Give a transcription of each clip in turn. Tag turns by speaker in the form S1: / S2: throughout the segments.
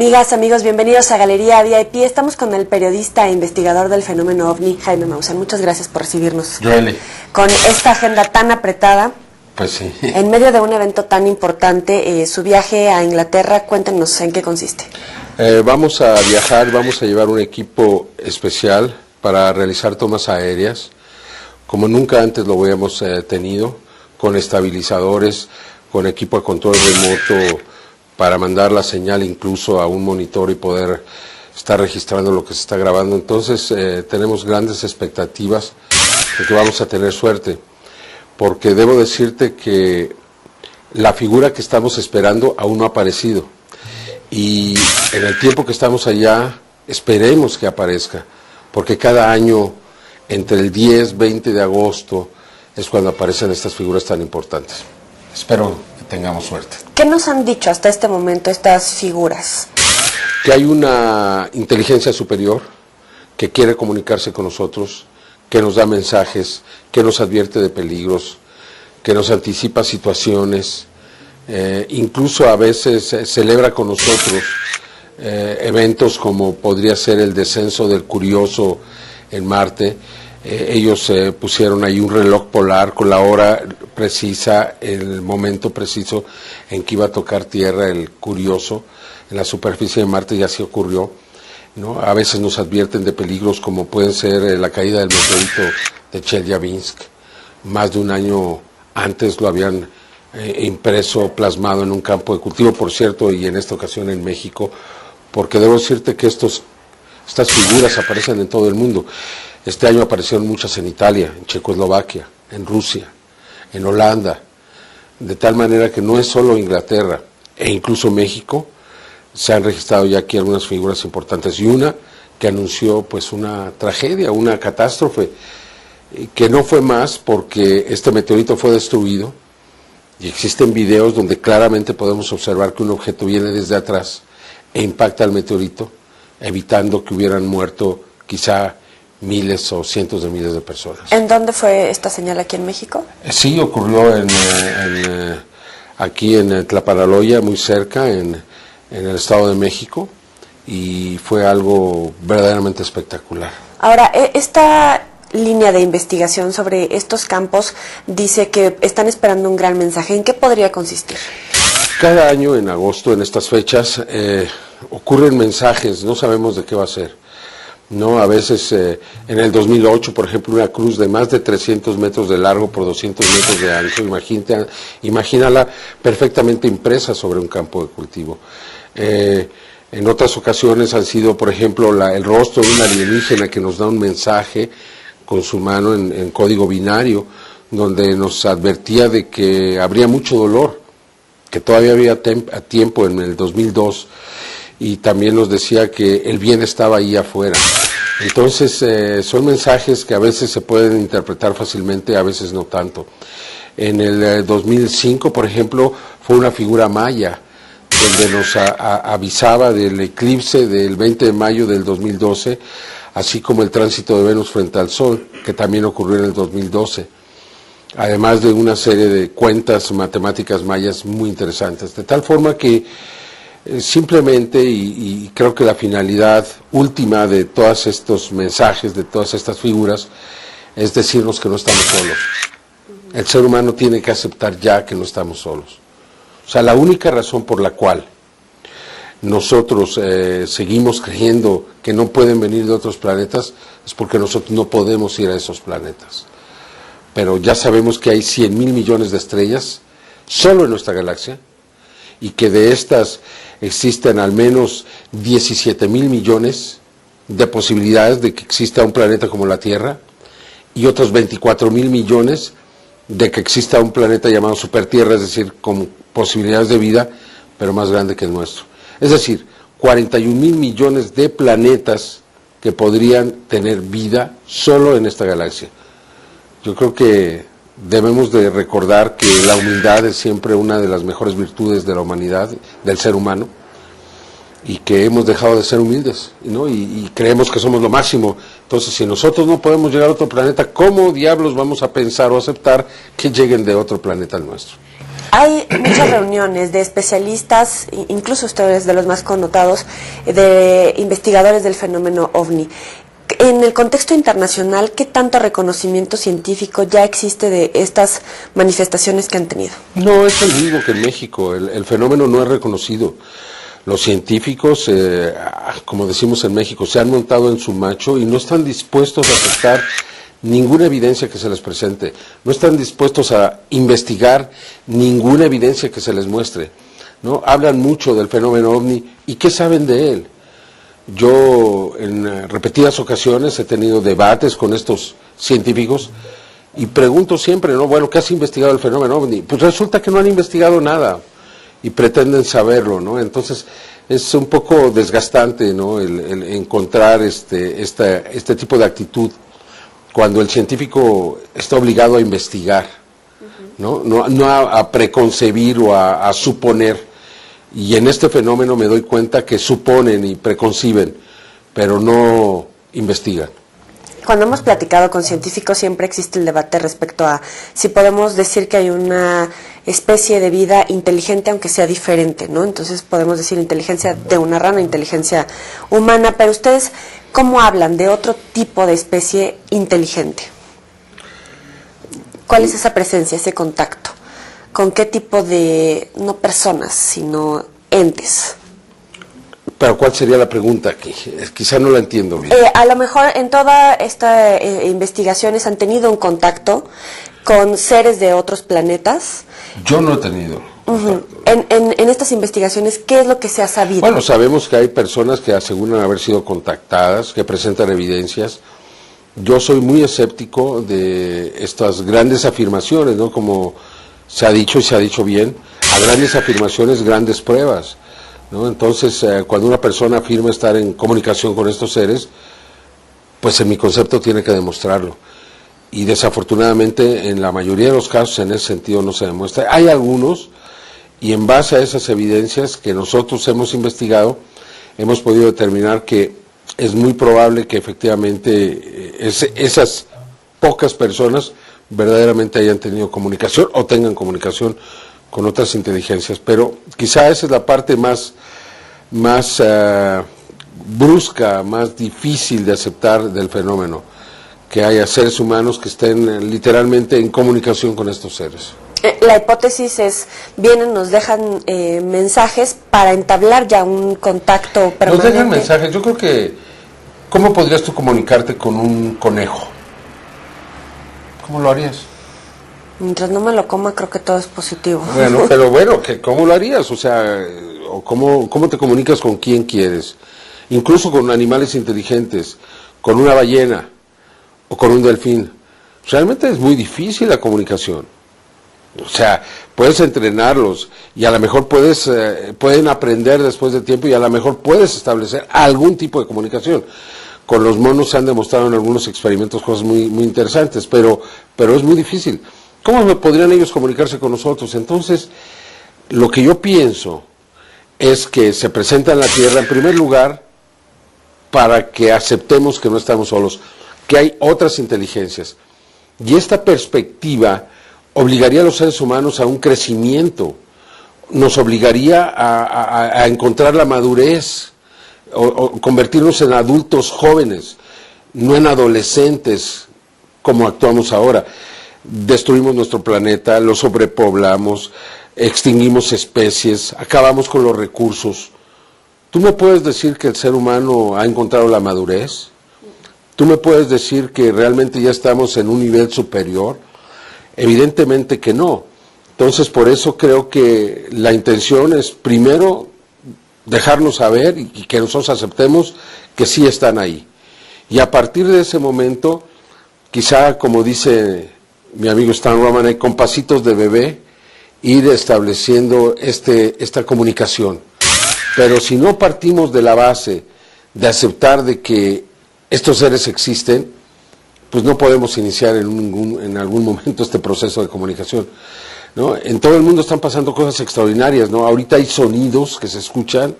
S1: Amigas, amigos, bienvenidos a Galería VIP. Estamos con el periodista e investigador del fenómeno OVNI, Jaime Maussan. Muchas gracias por recibirnos.
S2: Really.
S1: Con esta agenda tan apretada,
S2: pues sí.
S1: En medio de un evento tan importante, su viaje a Inglaterra, cuéntenos en qué consiste.
S2: Vamos a viajar, vamos a llevar un equipo especial para realizar tomas aéreas, como nunca antes lo habíamos tenido, con estabilizadores, con equipo de control remoto, para mandar la señal incluso a un monitor y poder estar registrando lo que se está grabando. Entonces tenemos grandes expectativas de que vamos a tener suerte, porque debo decirte que la figura que estamos esperando aún no ha aparecido, y en el tiempo que estamos allá esperemos que aparezca, porque cada año entre el 10-20 de agosto es cuando aparecen estas figuras tan importantes. Espero que tengamos suerte.
S1: ¿Qué nos han dicho hasta este momento estas figuras?
S2: Que hay una inteligencia superior que quiere comunicarse con nosotros, que nos da mensajes, que nos advierte de peligros, que nos anticipa situaciones, incluso a veces celebra con nosotros eventos como podría ser el descenso del Curioso en Marte. Ellos pusieron ahí un reloj polar con la hora precisa, el momento preciso en que iba a tocar tierra el Curioso en la superficie de Marte, y así ocurrió, ¿no? A veces nos advierten de peligros como pueden ser la caída del meteorito de Chelyabinsk. Más de un año antes lo habían impreso, plasmado en un campo de cultivo, por cierto, y en esta ocasión en México, porque debo decirte que estas figuras aparecen en todo el mundo. Este año aparecieron muchas en Italia, en Checoslovaquia, en Rusia, en Holanda, de tal manera que no es solo Inglaterra, e incluso México, se han registrado ya aquí algunas figuras importantes, y una que anunció pues una tragedia, una catástrofe, que no fue más porque este meteorito fue destruido, y existen videos donde claramente podemos observar que un objeto viene desde atrás e impacta al meteorito, evitando que hubieran muerto quizá miles o cientos de miles de personas.
S1: ¿En dónde fue esta señal aquí en México?
S2: Sí, ocurrió aquí en Tlaparaloya, muy cerca, en el Estado de México, y fue algo verdaderamente espectacular.
S1: Ahora, esta línea de investigación sobre estos campos dice que están esperando un gran mensaje. ¿En qué podría consistir?
S2: Cada año en agosto, en estas fechas, ocurren mensajes, no sabemos de qué va a ser, ¿no? A veces, en el 2008, por ejemplo, una cruz de más de 300 metros de largo por 200 metros de ancho, imagínala perfectamente impresa sobre un campo de cultivo. En otras ocasiones han sido, por ejemplo, el rostro de un alienígena que nos da un mensaje con su mano en código binario, donde nos advertía de que habría mucho dolor, que todavía había tiempo en el 2002, y también nos decía que el bien estaba ahí afuera. Entonces son mensajes que a veces se pueden interpretar fácilmente, a veces no tanto. En el 2005, por ejemplo, fue una figura maya, donde nos avisaba del eclipse del 20 de mayo del 2012, así como el tránsito de Venus frente al Sol, que también ocurrió en el 2012, además de una serie de cuentas matemáticas mayas muy interesantes, de tal forma que simplemente, y creo que la finalidad última de todos estos mensajes, de todas estas figuras, es decirnos que no estamos solos. El ser humano tiene que aceptar ya que no estamos solos. O sea, la única razón por la cual nosotros seguimos creyendo que no pueden venir de otros planetas es porque nosotros no podemos ir a esos planetas. Pero ya sabemos que hay 100.000 millones de estrellas solo en nuestra galaxia, y que de estas existen al menos 17.000 millones de posibilidades de que exista un planeta como la Tierra, y otros 24.000 millones de que exista un planeta llamado supertierra, es decir, con posibilidades de vida, pero más grande que el nuestro. Es decir, 41.000 millones de planetas que podrían tener vida solo en esta galaxia. Yo creo que debemos de recordar que la humildad es siempre una de las mejores virtudes de la humanidad, del ser humano, y que hemos dejado de ser humildes, ¿no? Y creemos que somos lo máximo. Entonces, si nosotros no podemos llegar a otro planeta, ¿cómo diablos vamos a pensar o aceptar que lleguen de otro planeta al nuestro?
S1: hay muchas reuniones de especialistas, incluso ustedes de los más connotados, de investigadores del fenómeno OVNI. En el contexto internacional, ¿qué tanto reconocimiento científico ya existe de estas manifestaciones que han tenido?
S2: No, es el mismo que en México. El fenómeno no es reconocido. Los científicos, como decimos en México, se han montado en su macho y no están dispuestos a aceptar ninguna evidencia que se les presente. No están dispuestos a investigar ninguna evidencia que se les muestre, ¿no? Hablan mucho del fenómeno OVNI. ¿Y qué saben de él? Yo en repetidas ocasiones he tenido debates con estos científicos y pregunto siempre, ¿no? Bueno, ¿qué has investigado el fenómeno OVNI? Pues resulta que no han investigado nada y pretenden saberlo, ¿no? Entonces es un poco desgastante, ¿no? El encontrar este tipo de actitud cuando el científico está obligado a investigar, ¿no? No a preconcebir o a suponer. Y en este fenómeno me doy cuenta que suponen y preconciben, pero no investigan.
S1: Cuando hemos platicado con científicos siempre existe el debate respecto a si podemos decir que hay una especie de vida inteligente aunque sea diferente, ¿no? Entonces podemos decir inteligencia de una rana, inteligencia humana, pero ustedes, ¿cómo hablan de otro tipo de especie inteligente? ¿Cuál es esa presencia, ese contacto? ¿Con qué tipo de, no personas, sino entes?
S2: Pero ¿cuál sería la pregunta aquí? Quizá no la entiendo bien.
S1: A lo mejor en toda esta investigaciones han tenido un contacto con seres de otros planetas.
S2: Yo no he tenido.
S1: En estas investigaciones, ¿qué es lo que se ha sabido?
S2: Bueno, sabemos que hay personas que aseguran haber sido contactadas, que presentan evidencias. Yo soy muy escéptico de estas grandes afirmaciones, ¿no? Como se ha dicho y se ha dicho bien, a grandes afirmaciones, grandes pruebas, ¿no? Entonces, cuando una persona afirma estar en comunicación con estos seres, pues en mi concepto tiene que demostrarlo. Y desafortunadamente, en la mayoría de los casos, en ese sentido no se demuestra. Hay algunos, y en base a esas evidencias que nosotros hemos investigado, hemos podido determinar que es muy probable que efectivamente esas pocas personas verdaderamente hayan tenido comunicación o tengan comunicación con otras inteligencias, pero quizá esa es la parte más brusca, más difícil de aceptar del fenómeno, que haya seres humanos que estén literalmente en comunicación con estos seres.
S1: La hipótesis es, vienen, nos dejan mensajes para entablar ya un contacto permanente.
S2: Nos dejan mensajes, yo creo que, ¿cómo podrías tú comunicarte con un conejo? ¿Cómo lo harías?
S1: Mientras no me lo coma, creo que todo es positivo.
S2: Bueno, pero bueno, ¿cómo lo harías? O sea, ¿cómo te comunicas con quien quieres? Incluso con animales inteligentes, con una ballena o con un delfín. Realmente es muy difícil la comunicación. O sea, puedes entrenarlos y a lo mejor pueden aprender después de tiempo y a lo mejor puedes establecer algún tipo de comunicación. Con los monos se han demostrado en algunos experimentos cosas muy, muy interesantes, pero es muy difícil. ¿Cómo podrían ellos comunicarse con nosotros? Entonces, lo que yo pienso es que se presenta en la Tierra, en primer lugar, para que aceptemos que no estamos solos, que hay otras inteligencias. Y esta perspectiva obligaría a los seres humanos a un crecimiento, nos obligaría a encontrar la madurez, o convertirnos en adultos jóvenes, no en adolescentes como actuamos ahora. Destruimos nuestro planeta, lo sobrepoblamos, extinguimos especies, acabamos con los recursos. ¿Tú me puedes decir que el ser humano ha encontrado la madurez? ¿Tú me puedes decir que realmente ya estamos en un nivel superior? Evidentemente que no. Entonces, por eso creo que la intención es, primero, dejarnos saber y que nosotros aceptemos que sí están ahí. Y a partir de ese momento, quizá, como dice mi amigo Stan Romanek, con pasitos de bebé, ir estableciendo esta comunicación. Pero si no partimos de la base de aceptar de que estos seres existen, pues no podemos iniciar en algún momento este proceso de comunicación, ¿no? En todo el mundo están pasando cosas extraordinarias, ¿no? Ahorita hay sonidos que se escuchan,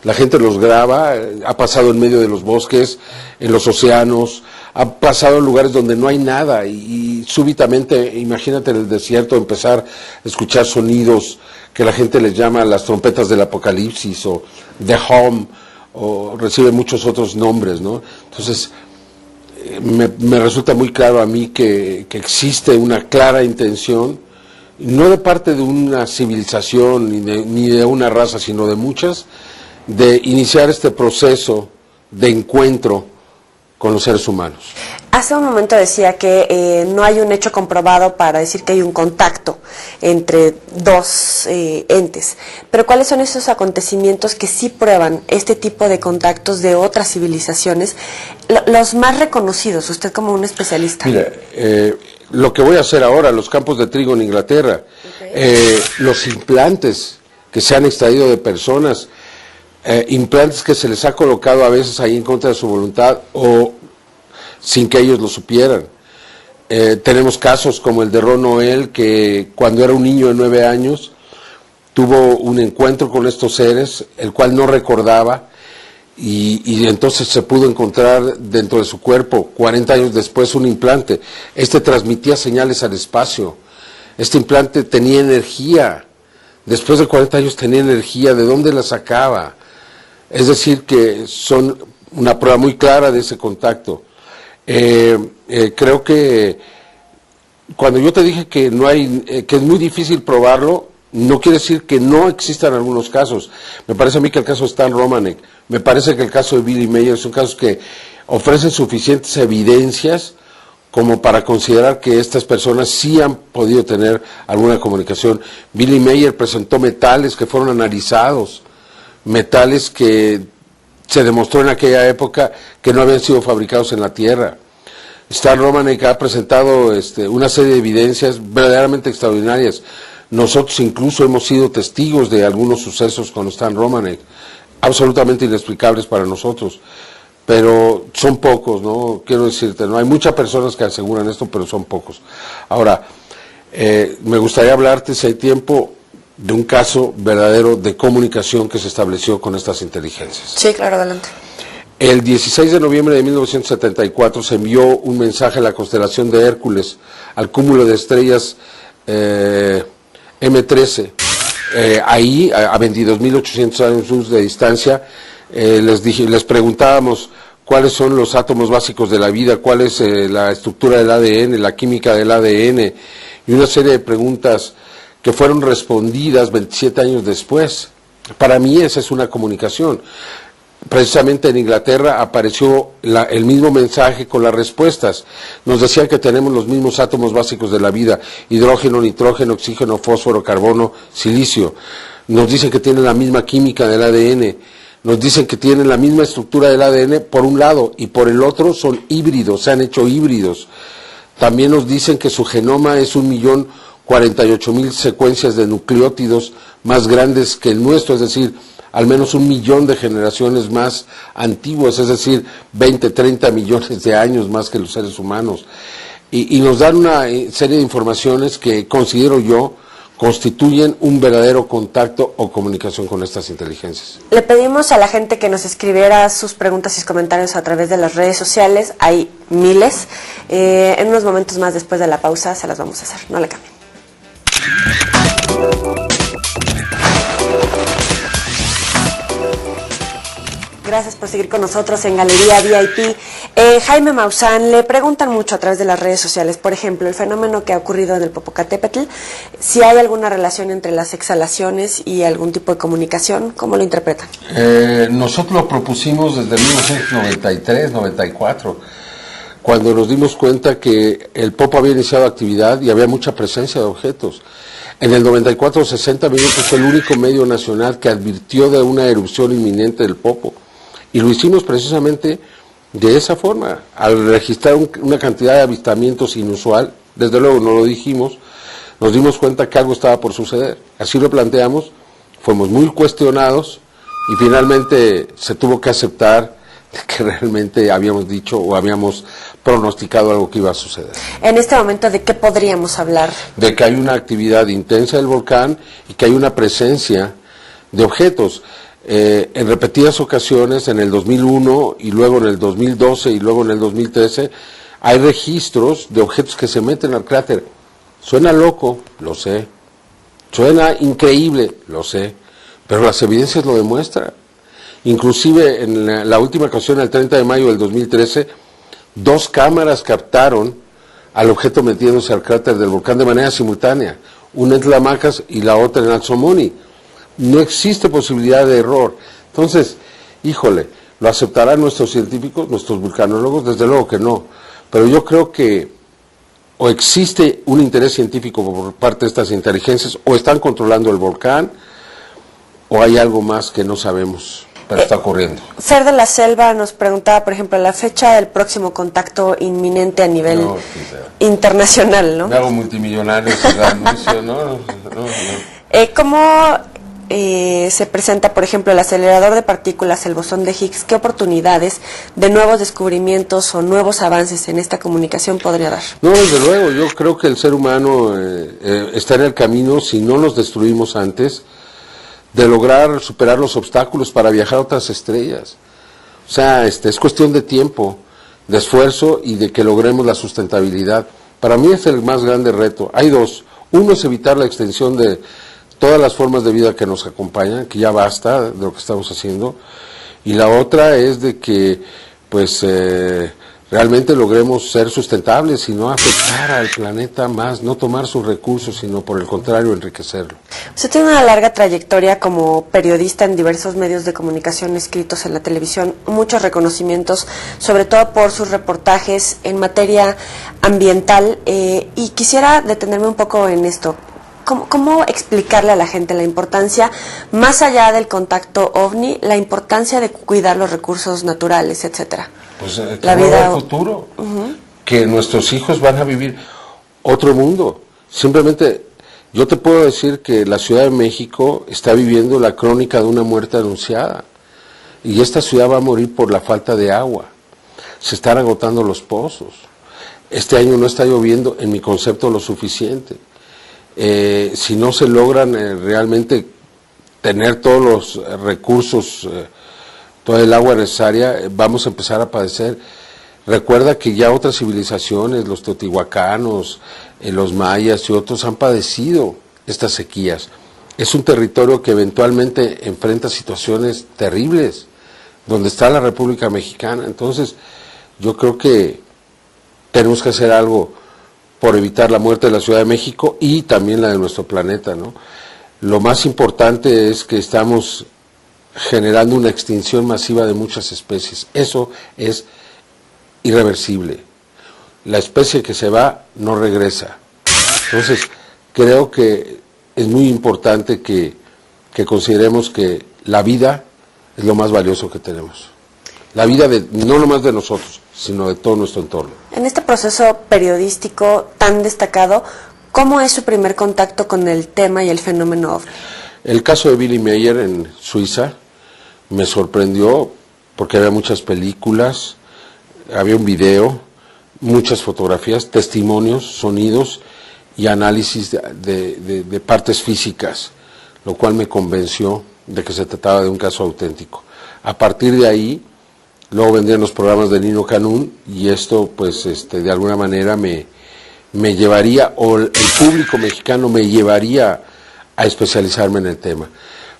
S2: La gente los graba, ha pasado en medio de los bosques, en los océanos, ha pasado en lugares donde no hay nada y súbitamente, imagínate en el desierto, empezar a escuchar sonidos que la gente les llama las trompetas del apocalipsis o The Home, o recibe muchos otros nombres, ¿no? Entonces, me resulta muy claro a mí que existe una clara intención, no de parte de una civilización ni de una raza, sino de muchas, de iniciar este proceso de encuentro con los seres humanos.
S1: Hace un momento decía que no hay un hecho comprobado para decir que hay un contacto entre dos entes, pero ¿cuáles son esos acontecimientos que sí prueban este tipo de contactos de otras civilizaciones, los más reconocidos, usted como un especialista?
S2: Mira, lo que voy a hacer ahora, los campos de trigo en Inglaterra, los implantes que se han extraído de personas, implantes que se les ha colocado a veces ahí en contra de su voluntad o sin que ellos lo supieran. Tenemos casos como el de Ron Noel, que cuando era un niño de 9 años tuvo un encuentro con estos seres, el cual no recordaba, y entonces se pudo encontrar dentro de su cuerpo, 40 años después, un implante. Este transmitía señales al espacio. Este implante tenía energía. Después de 40 años tenía energía. ¿De dónde la sacaba? Es decir, que son una prueba muy clara de ese contacto. Creo que cuando yo te dije que no hay, que es muy difícil probarlo, no quiere decir que no existan algunos casos. Me parece a mí que el caso de Stan Romanek, me parece que el caso de Billy Mayer son casos que ofrecen suficientes evidencias como para considerar que estas personas sí han podido tener alguna comunicación. Billy Mayer presentó metales que fueron analizados, metales que se demostró en aquella época que no habían sido fabricados en la Tierra. Stan Romanek ha presentado una serie de evidencias verdaderamente extraordinarias. Nosotros incluso hemos sido testigos de algunos sucesos con Stan Romanek, absolutamente inexplicables para nosotros, pero son pocos, ¿no? Quiero decirte, no hay muchas personas que aseguran esto, pero son pocos. Ahora, me gustaría hablarte, si hay tiempo, de un caso verdadero de comunicación que se estableció con estas inteligencias.
S1: Sí, claro, adelante.
S2: El 16 de noviembre de 1974 se envió un mensaje a la constelación de Hércules, al cúmulo de estrellas M13. Ahí, a 22.800 años luz de distancia, les preguntábamos cuáles son los átomos básicos de la vida, cuál es la estructura del ADN, la química del ADN, y una serie de preguntas que fueron respondidas 27 años después. Para mí esa es una comunicación. Precisamente en Inglaterra apareció el mismo mensaje con las respuestas. Nos decían que tenemos los mismos átomos básicos de la vida: hidrógeno, nitrógeno, oxígeno, fósforo, carbono, silicio. Nos dicen que tienen la misma química del ADN. Nos dicen que tienen la misma estructura del ADN por un lado, y por el otro son híbridos, se han hecho híbridos. También nos dicen que su genoma es 1.048.000 secuencias de nucleótidos más grandes que el nuestro, es decir, al menos 1 millón de generaciones más antiguas, es decir, 20, 30 millones de años más que los seres humanos. Y nos dan una serie de informaciones que considero yo constituyen un verdadero contacto o comunicación con estas inteligencias.
S1: Le pedimos a la gente que nos escribiera sus preguntas y comentarios a través de las redes sociales, hay miles. En unos momentos más después de la pausa se las vamos a hacer, no le cambien. Gracias por seguir con nosotros en Galería VIP. Jaime Maussan, le preguntan mucho a través de las redes sociales, por ejemplo, el fenómeno que ha ocurrido en el Popocatépetl, si hay alguna relación entre las exhalaciones y algún tipo de comunicación, ¿cómo lo interpretan?
S2: Nosotros lo propusimos desde 1993, 94, cuando nos dimos cuenta que el Popo había iniciado actividad y había mucha presencia de objetos. En el 94, 60 minutos fue el único medio nacional que advirtió de una erupción inminente del Popo. Y lo hicimos precisamente de esa forma, al registrar una cantidad de avistamientos inusual. Desde luego no lo dijimos, nos dimos cuenta que algo estaba por suceder. Así lo planteamos, fuimos muy cuestionados y finalmente se tuvo que aceptar que realmente habíamos dicho o habíamos pronosticado algo que iba a suceder.
S1: En este momento, ¿de qué podríamos hablar?
S2: De que hay una actividad intensa del volcán y que hay una presencia de objetos. en repetidas ocasiones, en el 2001 y luego en el 2012 y luego en el 2013, hay registros de objetos que se meten al cráter. Suena loco, lo sé. Suena increíble, lo sé. Pero las evidencias lo demuestran. Inclusive en la última ocasión, el 30 de mayo del 2013, 2 cámaras captaron al objeto metiéndose al cráter del volcán de manera simultánea. Una en Tlamacas y la otra en Alzomoni. No existe posibilidad de error. Entonces, híjole, ¿lo aceptarán nuestros científicos, nuestros vulcanólogos? Desde luego que no. Pero yo creo que o existe un interés científico por parte de estas inteligencias, o están controlando el volcán, o hay algo más que no sabemos, pero está ocurriendo.
S1: Fer de la Selva nos preguntaba, por ejemplo, la fecha del próximo contacto inminente a nivel internacional, ¿no?
S2: Me hago multimillonario sin dar anuncio, ¿no?
S1: ¿Cómo se presenta, por ejemplo, el acelerador de partículas, el bosón de Higgs? ¿Qué oportunidades de nuevos descubrimientos o nuevos avances en esta comunicación podría dar?
S2: No, desde luego, yo creo que el ser humano está en el camino, si no nos destruimos antes, de lograr superar los obstáculos para viajar a otras estrellas. O sea, es cuestión de tiempo, de esfuerzo y de que logremos la sustentabilidad. Para mí es el más grande reto. Hay 2. Uno es evitar la extensión de todas las formas de vida que nos acompañan, que ya basta de lo que estamos haciendo. Y la otra es de que, pues, realmente logremos ser sustentables y no afectar al planeta más, no tomar sus recursos, sino por el contrario, enriquecerlo.
S1: Usted tiene una larga trayectoria como periodista en diversos medios de comunicación escritos en la televisión, muchos reconocimientos, sobre todo por sus reportajes en materia ambiental, y quisiera detenerme un poco en esto. ¿Cómo explicarle a la gente la importancia, más allá del contacto OVNI, la importancia de cuidar los recursos naturales, etcétera?
S2: Pues la vida, el futuro, que nuestros hijos van a vivir otro mundo. Simplemente, yo te puedo decir que la Ciudad de México está viviendo la crónica de una muerte anunciada. Y esta ciudad va a morir por la falta de agua. Se están agotando los pozos. Este año no está lloviendo, en mi concepto, lo suficiente. Si no se logran realmente tener todos los recursos, toda el agua necesaria, vamos a empezar a padecer. Recuerda que ya otras civilizaciones, los teotihuacanos, los mayas y otros han padecido estas sequías. Es un territorio que eventualmente enfrenta situaciones terribles, donde está la República Mexicana. Entonces, yo creo que tenemos que hacer algo por evitar la muerte de la Ciudad de México y también la de nuestro planeta, ¿no? Lo más importante es que estamos generando una extinción masiva de muchas especies. Eso es irreversible. La especie que se va no regresa. Entonces, creo que es muy importante que consideremos que la vida es lo más valioso que tenemos. La vida no nomás de nosotros, sino de todo nuestro entorno.
S1: En este proceso periodístico tan destacado, ¿cómo es su primer contacto con el tema y el fenómeno OVNI?
S2: El caso de Billy Meier en Suiza me sorprendió porque había muchas películas, había un video, muchas fotografías, testimonios, sonidos y análisis de partes físicas, lo cual me convenció de que se trataba de un caso auténtico. A partir de ahí, luego vendrían los programas de Nino Canún y esto pues de alguna manera me llevaría, o el público mexicano me llevaría a especializarme en el tema,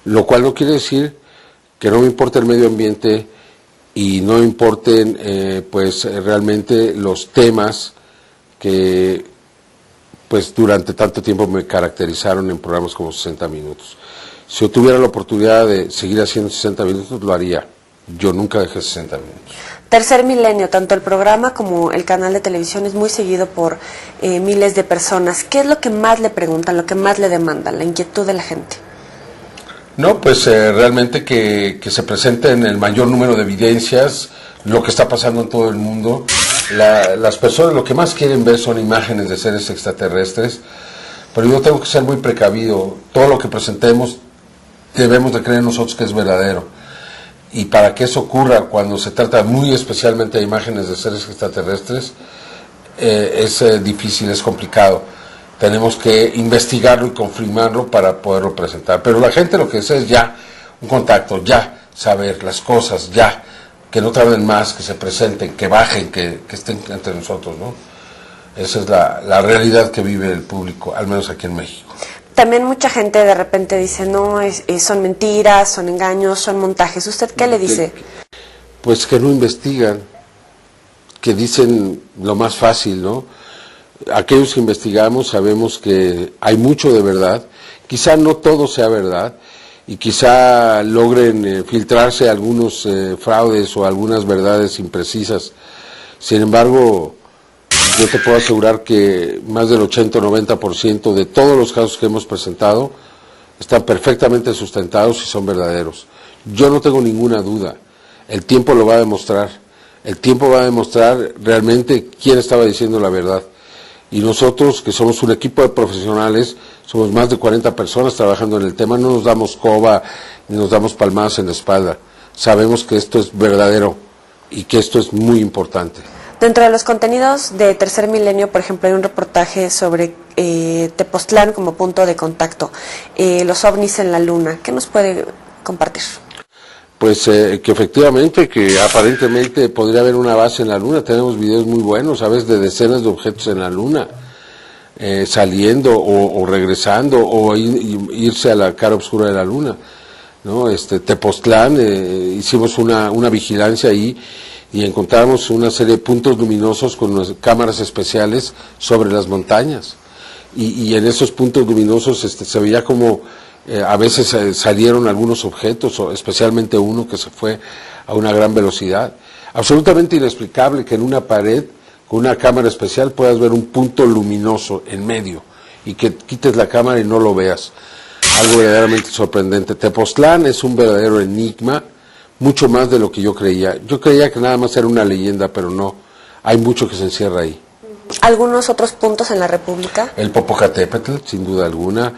S2: lo cual no quiere decir que no me importe el medio ambiente y no me importen realmente los temas que pues durante tanto tiempo me caracterizaron en programas como 60 Minutos. Si yo tuviera la oportunidad de seguir haciendo 60 Minutos, lo haría. Yo nunca dejé 60 Minutos.
S1: Tercer Milenio, tanto el programa como el canal de televisión es muy seguido por miles de personas. ¿Qué es lo que más le preguntan, lo que más le demandan, la inquietud de la gente?
S2: No, pues realmente que se presenten el mayor número de evidencias, lo que está pasando en todo el mundo. Las personas lo que más quieren ver son imágenes de seres extraterrestres, pero yo tengo que ser muy precavido. Todo lo que presentemos debemos de creer nosotros que es verdadero. Y para que eso ocurra cuando se trata muy especialmente de imágenes de seres extraterrestres, es difícil, es complicado. Tenemos que investigarlo y confirmarlo para poderlo presentar. Pero la gente lo que desea es ya un contacto, ya, saber las cosas, ya, que no tarden más, que se presenten, que bajen, que estén entre nosotros, ¿no? Esa es la realidad que vive el público, al menos aquí en México.
S1: También mucha gente de repente dice, no, son mentiras, son engaños, son montajes. ¿Usted qué le dice?
S2: Pues que no investigan, que dicen lo más fácil, ¿no? Aquellos que investigamos sabemos que hay mucho de verdad, quizá no todo sea verdad, y quizá logren filtrarse algunos fraudes o algunas verdades imprecisas. Sin embargo, yo te puedo asegurar que más del 80 o 90% de todos los casos que hemos presentado están perfectamente sustentados y son verdaderos. Yo no tengo ninguna duda, el tiempo lo va a demostrar, el tiempo va a demostrar realmente quién estaba diciendo la verdad. Y nosotros, que somos un equipo de profesionales, somos más de 40 personas trabajando en el tema, no nos damos coba ni nos damos palmadas en la espalda. Sabemos que esto es verdadero y que esto es muy importante.
S1: Dentro de los contenidos de Tercer Milenio, por ejemplo, hay un reportaje sobre Tepoztlán como punto de contacto, los ovnis en la luna. ¿Qué nos puede compartir?
S2: Pues que efectivamente, que aparentemente podría haber una base en la luna. Tenemos videos muy buenos, ¿sabes?, de decenas de objetos en la luna, saliendo o regresando, o irse a la cara oscura de la luna, ¿no? Tepoztlán, hicimos una vigilancia ahí y encontramos una serie de puntos luminosos con cámaras especiales sobre las montañas. Y en esos puntos luminosos se veía como a veces salieron algunos objetos, especialmente uno que se fue a una gran velocidad. Absolutamente inexplicable que en una pared con una cámara especial puedas ver un punto luminoso en medio y que quites la cámara y no lo veas. Algo verdaderamente sorprendente. Tepoztlán es un verdadero enigma, mucho más de lo que yo creía. Yo creía que nada más era una leyenda, pero no. Hay mucho que se encierra ahí.
S1: ¿Algunos otros puntos en la República?
S2: El Popocatépetl, sin duda alguna.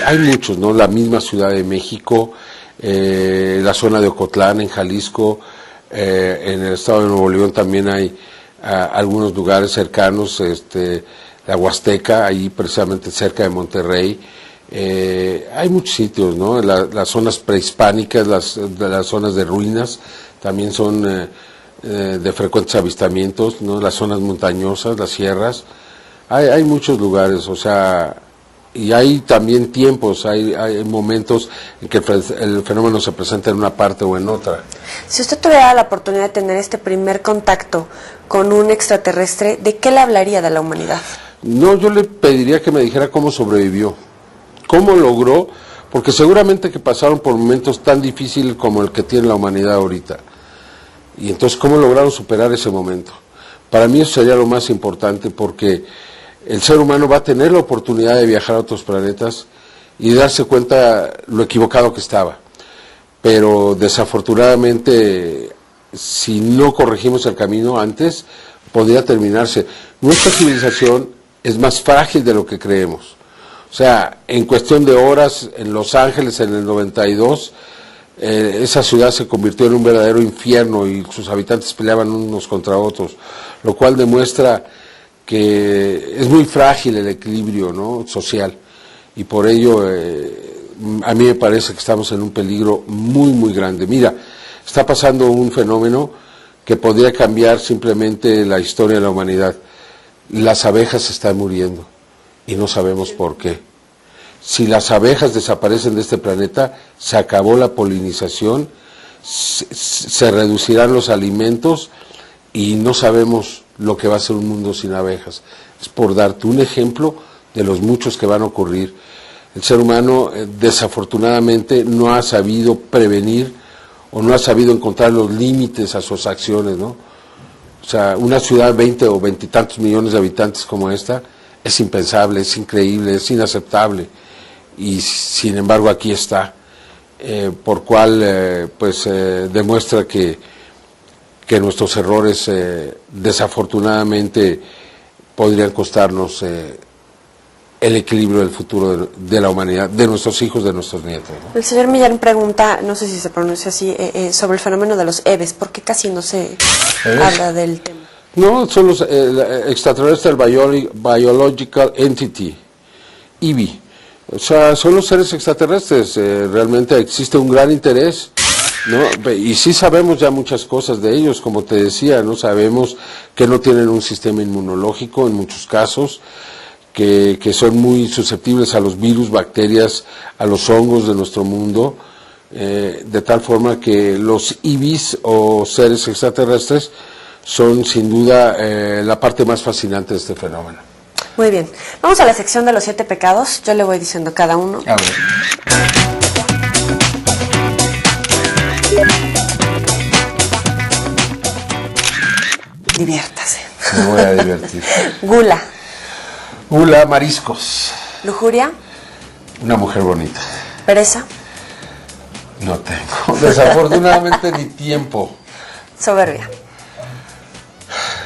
S2: Hay muchos, ¿no? La misma Ciudad de México, la zona de Ocotlán, en Jalisco, en el estado de Nuevo León también hay algunos lugares cercanos, la Huasteca, ahí precisamente cerca de Monterrey. Hay muchos sitios, ¿no? Las zonas prehispánicas, las zonas de ruinas, también son de frecuentes avistamientos, ¿no? Las zonas montañosas, las sierras. Hay muchos lugares, o sea, y hay también tiempos, hay momentos en que el fenómeno se presenta en una parte o en otra.
S1: Si usted tuviera la oportunidad de tener este primer contacto con un extraterrestre, ¿de qué le hablaría de la humanidad?
S2: No, yo le pediría que me dijera cómo sobrevivió, cómo logró, porque seguramente que pasaron por momentos tan difíciles como el que tiene la humanidad ahorita. Y entonces, ¿cómo lograron superar ese momento? Para mí eso sería lo más importante, porque el ser humano va a tener la oportunidad de viajar a otros planetas y darse cuenta lo equivocado que estaba. Pero desafortunadamente, si no corregimos el camino antes, podría terminarse. Nuestra civilización es más frágil de lo que creemos. O sea, en cuestión de horas, en Los Ángeles en el 92, esa ciudad se convirtió en un verdadero infierno y sus habitantes peleaban unos contra otros, lo cual demuestra que es muy frágil el equilibrio, ¿no?, social, y por ello a mí me parece que estamos en un peligro muy, muy grande. Mira, está pasando un fenómeno que podría cambiar simplemente la historia de la humanidad. Las abejas están muriendo y no sabemos por qué. Si las abejas desaparecen de este planeta, se acabó la polinización, se reducirán los alimentos y no sabemos lo que va a ser un mundo sin abejas. Es por darte un ejemplo de los muchos que van a ocurrir. El ser humano desafortunadamente no ha sabido prevenir o no ha sabido encontrar los límites a sus acciones, ¿no? O sea, una ciudad de 20 o 20 y tantos millones de habitantes como esta es impensable, es increíble, es inaceptable. Y sin embargo aquí está, por cual demuestra que nuestros errores desafortunadamente podrían costarnos el equilibrio del futuro de la humanidad, de nuestros hijos, de nuestros nietos, ¿no?
S1: El señor Millán pregunta, no sé si se pronuncia así, sobre el fenómeno de los EVEs, ¿por qué casi no se habla del tema?
S2: No, son los Extraterrestrial Biological Entity, EBI. O sea, son los seres extraterrestres. Realmente existe un gran interés, ¿no? Y sí sabemos ya muchas cosas de ellos, como te decía, ¿no? Sabemos que no tienen un sistema inmunológico en muchos casos, que son muy susceptibles a los virus, bacterias, a los hongos de nuestro mundo, de tal forma que los IBIS o seres extraterrestres son sin duda la parte más fascinante de este fenómeno.
S1: Muy bien. Vamos a la sección de los 7 pecados. Yo le voy diciendo cada uno.
S2: A ver.
S1: Diviértase.
S2: Me voy a divertir.
S1: Gula.
S2: Gula, mariscos.
S1: Lujuria.
S2: Una mujer bonita.
S1: Pereza.
S2: No tengo, desafortunadamente, ni tiempo.
S1: Soberbia.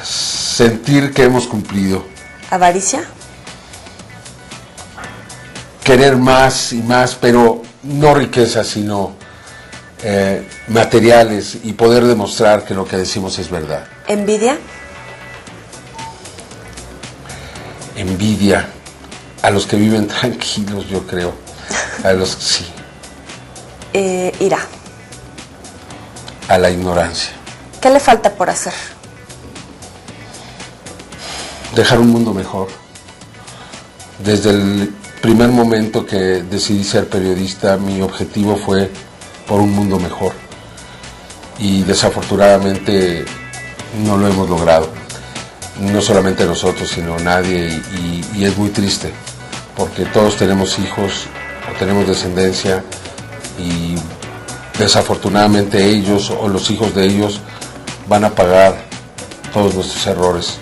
S2: Sentir que hemos cumplido.
S1: Avaricia.
S2: Querer más y más, pero no riqueza, sino materiales, y poder demostrar que lo que decimos es verdad.
S1: Envidia.
S2: Envidia a los que viven tranquilos, yo creo. A los que sí.
S1: Ira.
S2: A la ignorancia.
S1: ¿Qué le falta por hacer?
S2: Dejar un mundo mejor. Desde el primer momento que decidí ser periodista, mi objetivo fue por un mundo mejor. Y desafortunadamente no lo hemos logrado. No solamente nosotros, sino nadie. Y es muy triste, porque todos tenemos hijos o tenemos descendencia, y desafortunadamente ellos o los hijos de ellos van a pagar todos nuestros errores.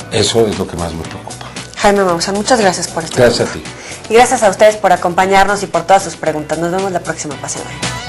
S2: Eso es lo que más me preocupa.
S1: Jaime Maussan, muchas gracias por este
S2: Gracias
S1: tema.
S2: a ti.
S1: Y gracias a ustedes por acompañarnos y por todas sus preguntas. Nos vemos la próxima. Pasen bien.